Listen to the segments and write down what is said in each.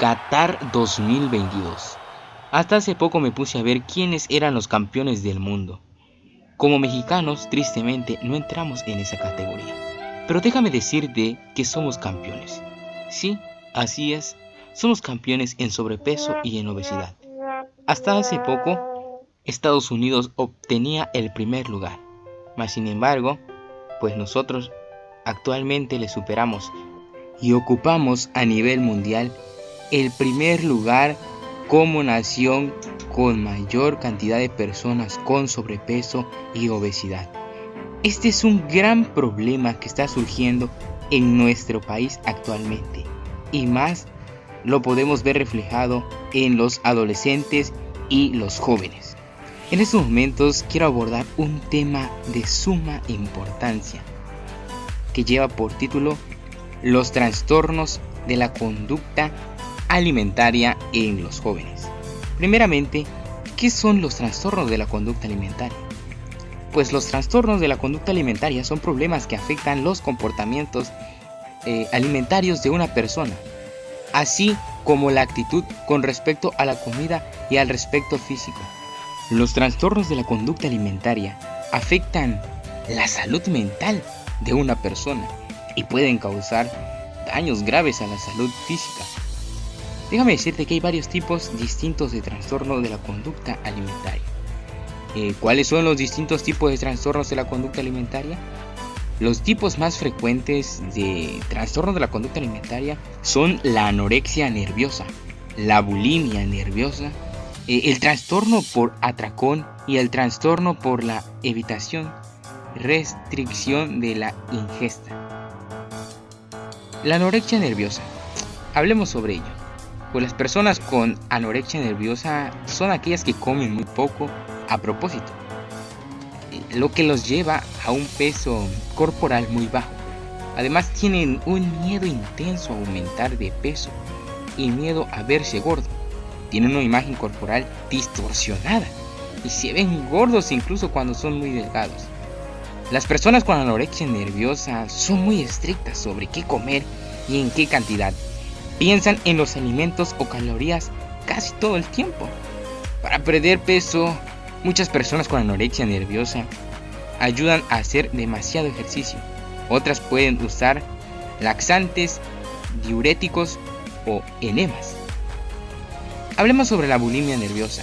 Qatar 2022. Hasta hace poco me puse a ver quiénes eran los campeones del mundo. Como mexicanos, tristemente, no entramos en esa categoría. Pero déjame decirte que somos campeones. Sí, así es, somos campeones en sobrepeso y en obesidad. Hasta hace poco, Estados Unidos obtenía el primer lugar. Mas sin embargo, pues nosotros actualmente le superamos y ocupamos a nivel mundial el primer lugar como nación con mayor cantidad de personas con sobrepeso y obesidad. Este es un gran problema que está surgiendo en nuestro país actualmente, y más lo podemos ver reflejado en los adolescentes y los jóvenes. En estos momentos quiero abordar un tema de suma importancia que lleva por título los trastornos de la conducta alimentaria en los jóvenes. Primeramente, ¿qué son los trastornos de la conducta alimentaria? Pues los trastornos de la conducta alimentaria son problemas que afectan los comportamientos alimentarios de una persona, así como la actitud con respecto a la comida y al aspecto físico. Los trastornos de la conducta alimentaria afectan la salud mental de una persona y pueden causar daños graves a la salud física. Déjame decirte que hay varios tipos distintos de trastorno de la conducta alimentaria. ¿Cuáles son los distintos tipos de trastornos de la conducta alimentaria? Los tipos más frecuentes de trastornos de la conducta alimentaria son la anorexia nerviosa, la bulimia nerviosa, el trastorno por atracón y el trastorno por la evitación, restricción de la ingesta. La anorexia nerviosa. Hablemos sobre ello. Pues las personas con anorexia nerviosa son aquellas que comen muy poco a propósito, lo que los lleva a un peso corporal muy bajo. Además tienen un miedo intenso a aumentar de peso y miedo a verse gordo. Tienen una imagen corporal distorsionada y se ven gordos incluso cuando son muy delgados. Las personas con anorexia nerviosa son muy estrictas sobre qué comer y en qué cantidad. Piensan en los alimentos o calorías casi todo el tiempo. Para perder peso, muchas personas con anorexia nerviosa ayudan a hacer demasiado ejercicio. Otras pueden usar laxantes, diuréticos o enemas. Hablemos sobre la bulimia nerviosa.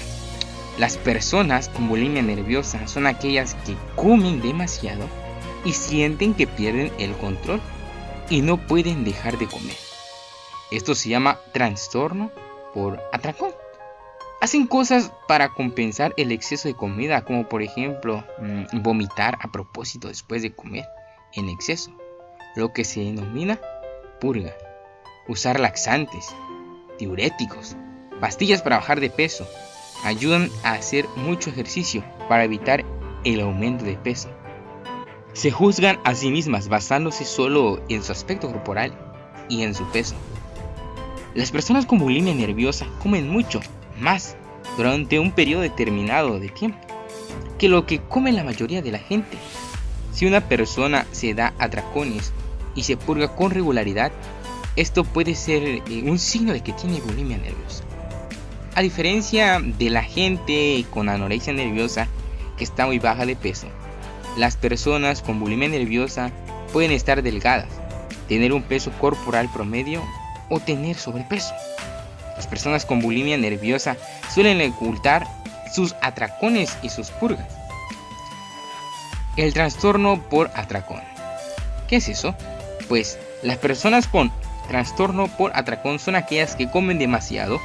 Las personas con bulimia nerviosa son aquellas que comen demasiado y sienten que pierden el control y no pueden dejar de comer. Esto se llama trastorno por atracón. Hacen cosas para compensar el exceso de comida, como por ejemplo vomitar a propósito después de comer en exceso, lo que se denomina purga. Usar laxantes, diuréticos, pastillas para bajar de peso, ayudan a hacer mucho ejercicio para evitar el aumento de peso. Se juzgan a sí mismas basándose solo en su aspecto corporal y en su peso. Las personas con bulimia nerviosa comen mucho más durante un periodo determinado de tiempo que lo que come la mayoría de la gente. Si una persona se da atracones y se purga con regularidad, esto puede ser un signo de que tiene bulimia nerviosa. A diferencia de la gente con anorexia nerviosa que está muy baja de peso, las personas con bulimia nerviosa pueden estar delgadas, tener un peso corporal promedio o tener sobrepeso. Las personas con bulimia nerviosa suelen ocultar sus atracones y sus purgas. El trastorno por atracón. ¿Qué es eso? Pues las personas con trastorno por atracón son aquellas que comen demasiado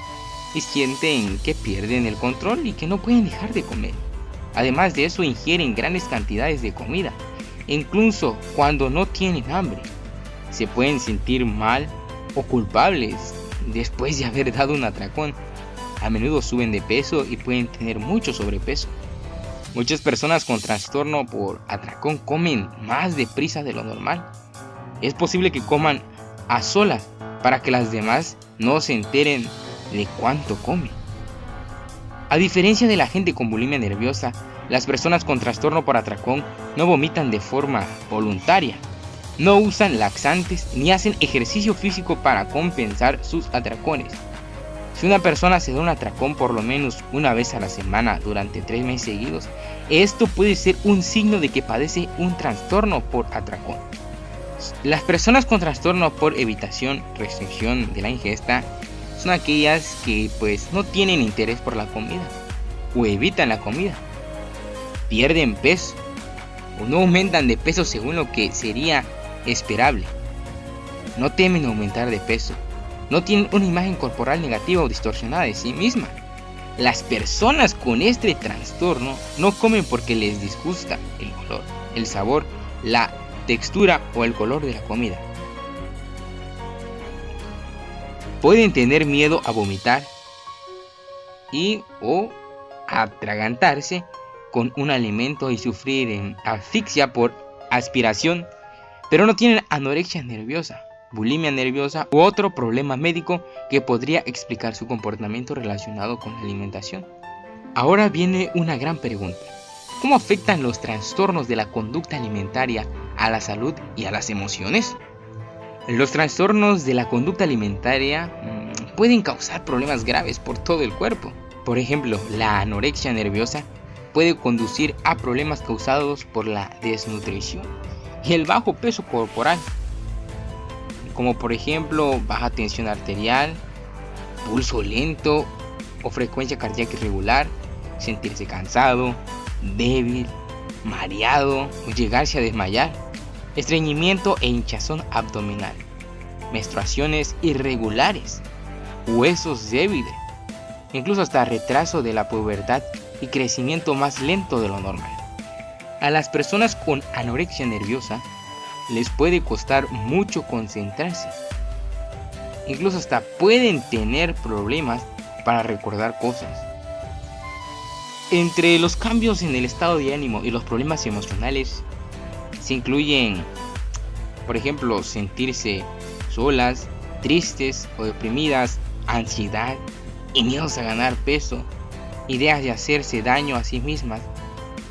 y sienten que pierden el control y que no pueden dejar de comer. Además de eso, ingieren grandes cantidades de comida, incluso cuando no tienen hambre. Se pueden sentir mal o culpables después de haber dado un atracón. A menudo suben de peso y pueden tener mucho sobrepeso. Muchas personas con trastorno por atracón comen más deprisa de lo normal. Es posible que coman a solas para que las demás no se enteren de cuánto comen. A diferencia de la gente con bulimia nerviosa, las personas con trastorno por atracón no vomitan de forma voluntaria. No usan laxantes ni hacen ejercicio físico para compensar sus atracones. Si una persona se da un atracón por lo menos una vez a la semana durante 3 meses seguidos, esto puede ser un signo de que padece un trastorno por atracón. Las personas con trastorno por evitación, restricción de la ingesta, son aquellas que pues no tienen interés por la comida o evitan la comida, pierden peso o no aumentan de peso según lo que sería esperable, no temen aumentar de peso, no tienen una imagen corporal negativa o distorsionada de sí misma. Las personas con este trastorno no comen porque les disgusta el olor, el sabor, la textura o el color de la comida. Pueden tener miedo a vomitar y o atragantarse con un alimento y sufrir en asfixia por aspiración, pero no tienen anorexia nerviosa, bulimia nerviosa u otro problema médico que podría explicar su comportamiento relacionado con la alimentación. Ahora viene una gran pregunta. ¿Cómo afectan los trastornos de la conducta alimentaria a la salud y a las emociones? Los trastornos de la conducta alimentaria pueden causar problemas graves por todo el cuerpo. Por ejemplo, la anorexia nerviosa puede conducir a problemas causados por la desnutrición y el bajo peso corporal, como por ejemplo baja tensión arterial, pulso lento o frecuencia cardíaca irregular, sentirse cansado, débil, mareado o llegarse a desmayar, estreñimiento e hinchazón abdominal, menstruaciones irregulares, huesos débiles, incluso hasta retraso de la pubertad y crecimiento más lento de lo normal. A las personas con anorexia nerviosa les puede costar mucho concentrarse, incluso hasta pueden tener problemas para recordar cosas. Entre los cambios en el estado de ánimo y los problemas emocionales se incluyen, por ejemplo, sentirse solas, tristes o deprimidas, ansiedad y miedos a ganar peso, ideas de hacerse daño a sí mismas.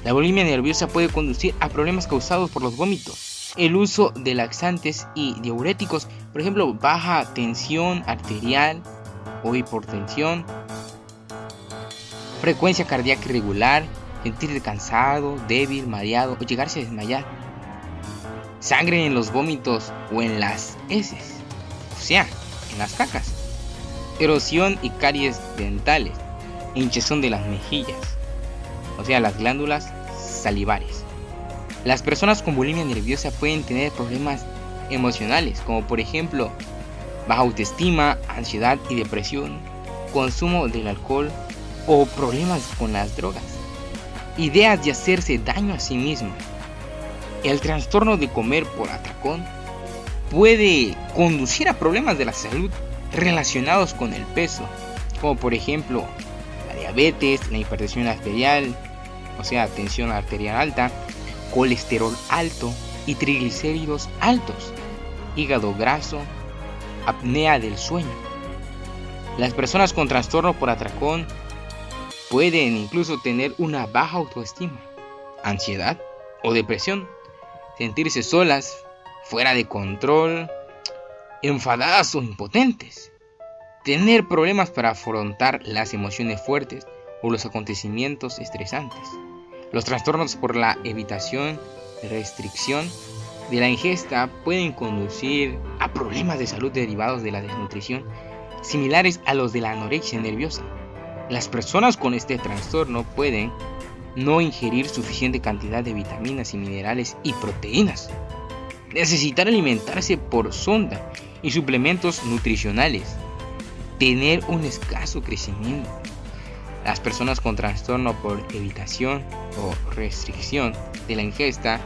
La bulimia nerviosa puede conducir a problemas causados por los vómitos, el uso de laxantes y diuréticos, por ejemplo, baja tensión arterial o hipertensión, frecuencia cardíaca irregular, sentirse cansado, débil, mareado o llegarse a desmayar, sangre en los vómitos o en las heces, o sea, en las cacas, erosión y caries dentales, hinchazón de las mejillas, o sea, las glándulas salivares. Las personas con bulimia nerviosa pueden tener problemas emocionales, como por ejemplo baja autoestima, ansiedad y depresión, consumo del alcohol o problemas con las drogas, ideas de hacerse daño a sí mismo. El trastorno de comer por atracón puede conducir a problemas de la salud relacionados con el peso, como por ejemplo la diabetes, la hipertensión arterial, o sea, tensión arterial alta, colesterol alto y triglicéridos altos, hígado graso, apnea del sueño. Las personas con trastorno por atracón pueden incluso tener una baja autoestima, ansiedad o depresión, sentirse solas, fuera de control, enfadadas o impotentes, tener problemas para afrontar las emociones fuertes o los acontecimientos estresantes. Los trastornos por la evitación, restricción de la ingesta pueden conducir a problemas de salud derivados de la desnutrición, similares a los de la anorexia nerviosa. Las personas con este trastorno pueden no ingerir suficiente cantidad de vitaminas y minerales y proteínas, necesitar alimentarse por sonda y suplementos nutricionales, tener un escaso crecimiento. Las personas con trastorno por evitación o restricción de la ingesta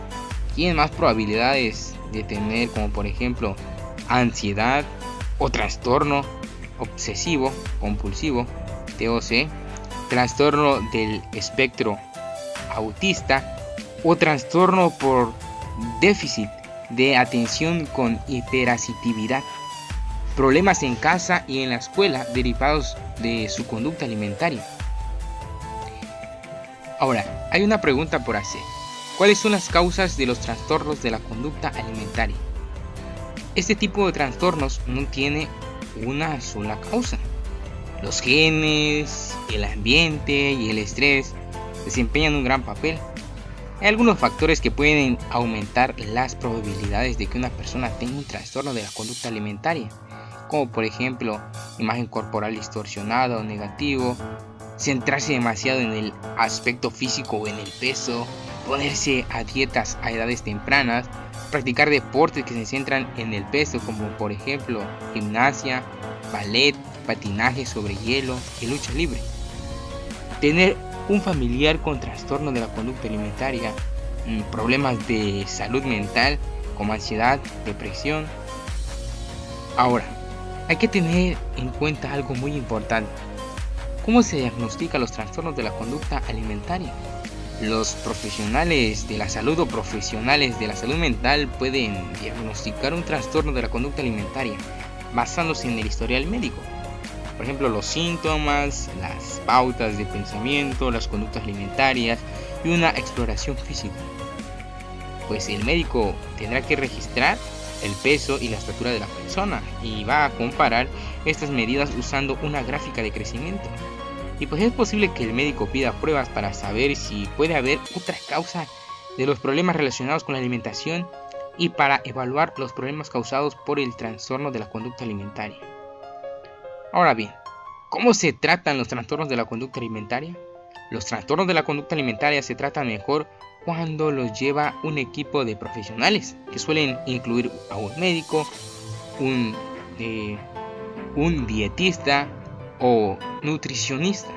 tienen más probabilidades de tener, como por ejemplo, ansiedad o trastorno obsesivo compulsivo, TOC, trastorno del espectro autista o trastorno por déficit de atención con hiperactividad, problemas en casa y en la escuela derivados de su conducta alimentaria. Ahora, hay una pregunta por hacer. ¿Cuáles son las causas de los trastornos de la conducta alimentaria? Este tipo de trastornos no tiene una sola causa. Los genes, el ambiente y el estrés desempeñan un gran papel. Hay algunos factores que pueden aumentar las probabilidades de que una persona tenga un trastorno de la conducta alimentaria, como por ejemplo imagen corporal distorsionada o negativo, centrarse demasiado en el aspecto físico o en el peso, ponerse a dietas a edades tempranas, practicar deportes que se centran en el peso, como por ejemplo gimnasia, ballet, patinaje sobre hielo y lucha libre. Tener un familiar con trastorno de la conducta alimentaria, problemas de salud mental como ansiedad, depresión. Ahora, hay que tener en cuenta algo muy importante. ¿Cómo se diagnostica los trastornos de la conducta alimentaria? Los profesionales de la salud o profesionales de la salud mental pueden diagnosticar un trastorno de la conducta alimentaria basándose en el historial médico. Por ejemplo, los síntomas, las pautas de pensamiento, las conductas alimentarias y una exploración física. Pues el médico tendrá que registrar el peso y la estatura de la persona y va a comparar estas medidas usando una gráfica de crecimiento. Y pues es posible que el médico pida pruebas para saber si puede haber otra causa de los problemas relacionados con la alimentación y para evaluar los problemas causados por el trastorno de la conducta alimentaria. Ahora bien, ¿cómo se tratan los trastornos de la conducta alimentaria? Los trastornos de la conducta alimentaria se tratan mejor cuando los lleva un equipo de profesionales, que suelen incluir a un médico, un dietista o nutricionista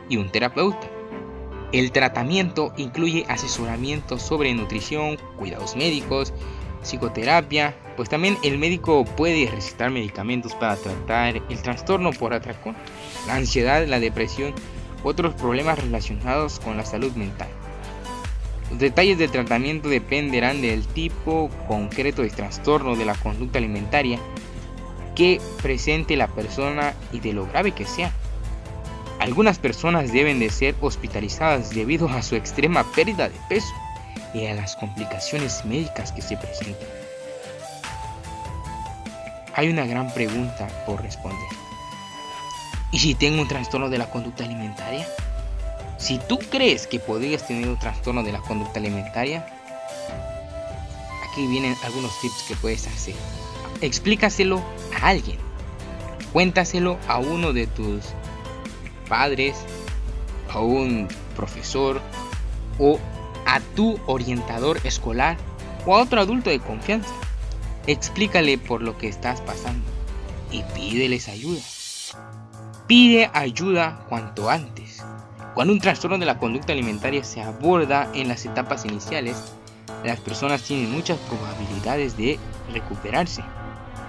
y un terapeuta. El tratamiento incluye asesoramiento sobre nutrición, cuidados médicos, psicoterapia, pues también el médico puede recetar medicamentos para tratar el trastorno por atracón, la ansiedad, la depresión u otros problemas relacionados con la salud mental. Los detalles del tratamiento dependerán del tipo concreto de trastorno de la conducta alimentaria que presente la persona y de lo grave que sea. Algunas personas deben de ser hospitalizadas debido a su extrema pérdida de peso y a las complicaciones médicas que se presentan. Hay una gran pregunta por responder. ¿Y si tengo un trastorno de la conducta alimentaria? Si tú crees que podrías tener un trastorno de la conducta alimentaria, aquí vienen algunos tips que puedes hacer. Explícaselo a alguien. Cuéntaselo a uno de tus padres, a un profesor o a tu orientador escolar o a otro adulto de confianza. Explícale por lo que estás pasando y pídeles ayuda. Pide ayuda cuanto antes. Cuando un trastorno de la conducta alimentaria se aborda en las etapas iniciales, las personas tienen muchas probabilidades de recuperarse.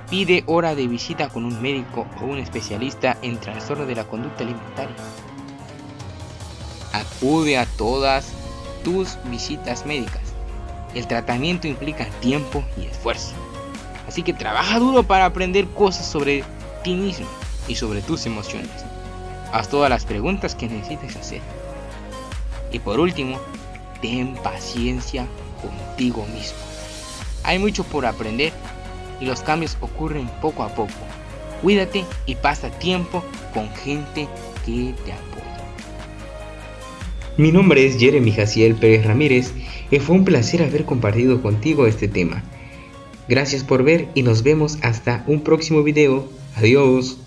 Pide hora de visita con un médico o un especialista en trastorno de la conducta alimentaria. Acude a todas tus visitas médicas. El tratamiento implica tiempo y esfuerzo. Así que trabaja duro para aprender cosas sobre ti mismo y sobre tus emociones. Haz todas las preguntas que necesites hacer. Y por último, ten paciencia contigo mismo. Hay mucho por aprender y los cambios ocurren poco a poco. Cuídate y pasa tiempo con gente que te apoya. Mi nombre es Jeremy Jaciel Pérez Ramírez y fue un placer haber compartido contigo este tema. Gracias por ver y nos vemos hasta un próximo video. Adiós.